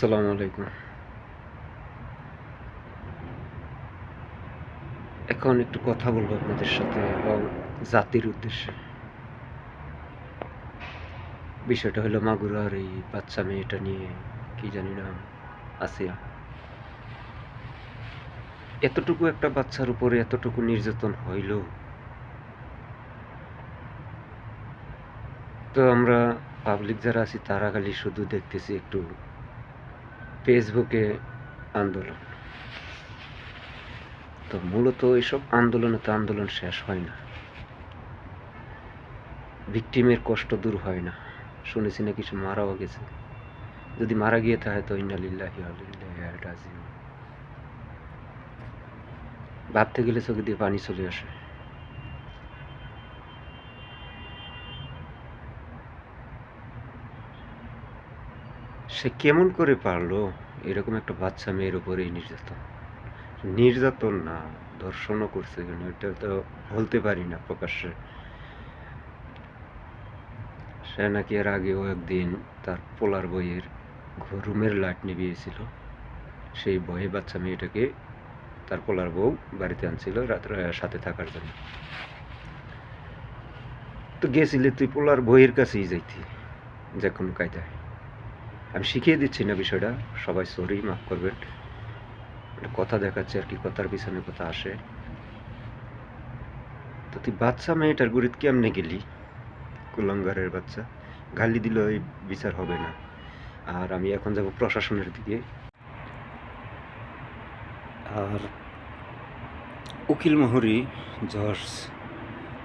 আসসালামু আলাইকুম। এখন একটু কথা বলবো আপনাদের সাথে এবং জাতির উদ্দেশ্যে। বিষয়টা হলো মাগুরার এই বাচ্চা মেয়েটা নিয়ে, কি জানি নাম, আসিয়া। এতটুকু একটা বাচ্চার উপরে এতটুকু নির্যাতন হইল। তো আমরা পাবলিক যারা আছি তারা খালি শুধু দেখতেছি একটু ফেসবুকে আন্দোলন। তো মূলত এইসব আন্দোলনে তো আন্দোলন শেষ হয় না, ভিকটিমের কষ্ট দূর হয় না। শুনেছি না কিছু মারাও গেছে। যদি মারা গিয়ে থাকে তো ইন্না লিল্লাহি ওয়া ইন্না ইলাইহি রাজিউন। ভাবতে গেলে চোখে দিয়ে পানি চলে আসে। সে কেমন করে পারলো এরকম একটা বাচ্চা মেয়ের উপরেই নির্যাতন? নির্যাতন না, ধর্ষণও করছে কেন এটা তো বলতে পারি না প্রকাশ্যে। সে নাকি এর আগেও একদিন তার পোলার বইয়ের রুমের লাইট নিভিয়েছিল। সেই ভয়ে বাচ্চা মেয়েটাকে তার পোলার বউ বাড়িতে আনছিল রাত্রে সাথে থাকার জন্য। তো গেছিলে তুই পোলার বইয়ের কাছেই যাইতি যে কোনো কায়দায়। আমি শিখিয়ে দিচ্ছি না বিষয়টা, সবাই সরি, মাফ করবেন। কথা দেখাচ্ছে আর কি, কথার পিছনে কথা আসে। তো তুই বাচ্চা মেয়েটার গুরিত কেমনে গেলি? কুলাঙ্গারের বাচ্চা। গালি দিলে ওই বিচার হবে না। আর আমি এখন যাব প্রশাসনের দিকে। আর উকিল মহরি, জজ,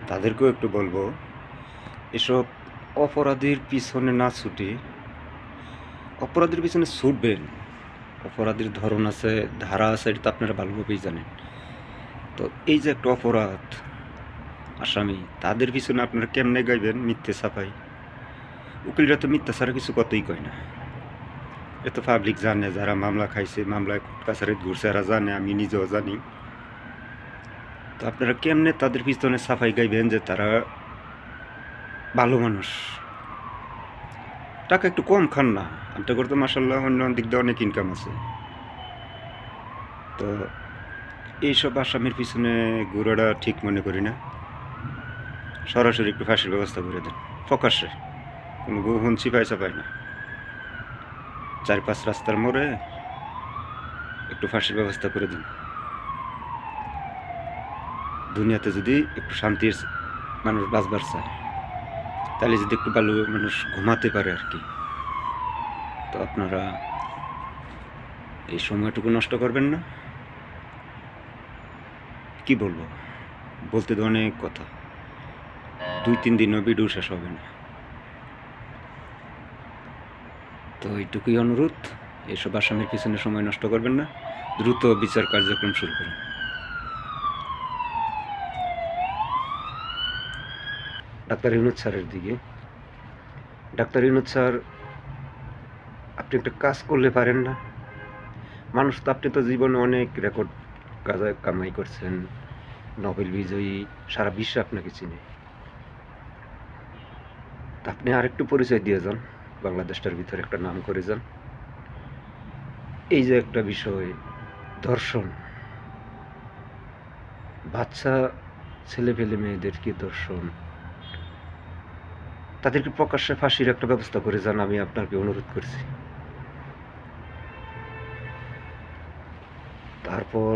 তাদেরকেও একটু বলবো এসব অপরাধীর পিছনে না ছুটে, অপরাধীর পিছনে ছুটবেন। অপরাধীর ধরন আছে, ধারা আছে, এটা তো আপনারা ভালোভাবেই জানেন। তো এই যে একটা অপরাধ আসামি, তাদের পিছনে আপনারা কেমনে গাইবেন মিথ্যে ছাপাই? উকিলরা তো মিথ্যা ছাড়া কিছু কতই কয় না। এ তো পাবলিক জানে, যারা মামলা খাইছে, মামলায় কাছারিত ঘুরছে, এরা জানে, আমি নিজেও জানি। তো আপনারা কেমনে তাদের পিছনে সাফাই গাইবেন যে তারা ভালো মানুষ? টাকা একটু কম খান না, আপনার করতে মাসাল্লাহ অন্য দিক দিয়ে অনেক ইনকাম আছে। তো এইসব আসামির পিছনে ঘুরাটা ঠিক মনে করি না। সরাসরি একটু ফাঁসির ব্যবস্থা করে দেন, প্রকাশ্যে, কোনো গোহন চিপাই চাপাই না। 4-5 রাস্তার মোড়ে একটু ফাঁসির ব্যবস্থা করে দিন। দুনিয়াতে যদি একটু শান্তির মানুষ বাঁচবার চায়, তাহলে যদি একটু ভালো মানুষ ঘুমাতে পারে আর কি, তো আপনারা এই সময়টুকু নষ্ট করবেন না। কি বলবো, বলতে তো অনেক কথা, 2-3 দিনও ভিডিও শেষ হবে না। তো এইটুকুই অনুরোধ, এইসব আসামির পিছনে সময় নষ্ট করবেন না, দ্রুত বিচার কার্যক্রম শুরু করুন। ডাক্তার ইউনুস স্যারের দিকে। ডাক্তার ইউনুস স্যার, আপনি একটা কাজ করলে পারেন না? মানুষ তো, আপনি তো জীবনে অনেক রেকর্ড কামাই করছেন, নোবেল বিজয়ী, সারা বিশ্বে আপনাকে চিনে। তা আপনি আরেকটু পরিচয় দিয়ে যান, বাংলাদেশটার ভিতরে একটা নাম করে যান। এই যে একটা বিষয়, ধর্ষণ, বাচ্চা ছেলে পেলে মেয়েদেরকে ধর্ষণ, তাদেরকে প্রকাশ্যে ফাঁসির একটা ব্যবস্থা করে যান, আমি আপনাকে অনুরোধ করছি। তারপর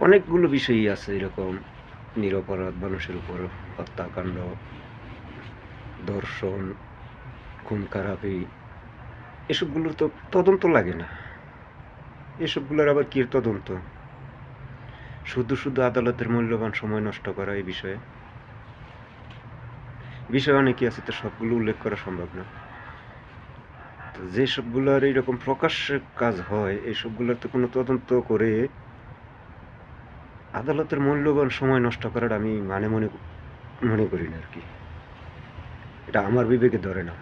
অনেকগুলো বিষয়ই আছে এরকম, নিরপরাধ মানুষের উপর হত্যাকাণ্ড, ধর্ষণ, খুন খারাপি, এসবগুলোর তো তদন্ত লাগে না। এসবগুলোর আবার কি তদন্ত? শুধু শুধু আদালতের মূল্যবান সময় নষ্ট করা এই বিষয়ে। বিষয় অনেকই আছে, তো সবগুলো উল্লেখ করা সম্ভব না। তো যেসবগুলোর এইরকম প্রকাশ্যে কাজ হয়, এইসবগুলোর তো কোনো তদন্ত করে আদালতের মূল্যবান সময় নষ্ট করার আমি মনে করি না আর কি। এটা আমার বিবেকে ধরে না।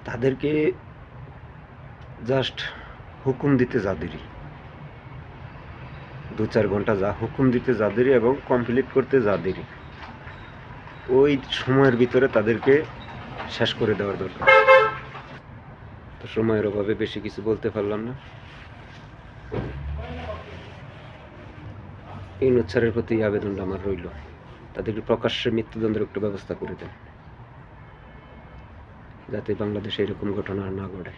তাদেরকে জাস্ট হুকুম দিতে যা দেরি, 2-4 ঘন্টা যা হুকুম দিতে যা দেরি এবং কমপ্লিট করতে যা দেরি, ওই সময়ের ভিতরে তাদেরকে শেষ করে দেওয়ার দরকার। তো সময়ের অভাবে বেশি কিছু বলতে পারলাম না। ইউনূস স্যারের প্রতি আবেদনটা আমার রইল, তাদেরকে প্রকাশ্যে মৃত্যুদণ্ডের একটু ব্যবস্থা করে দেন, যাতে বাংলাদেশে এরকম ঘটনা না ঘটে।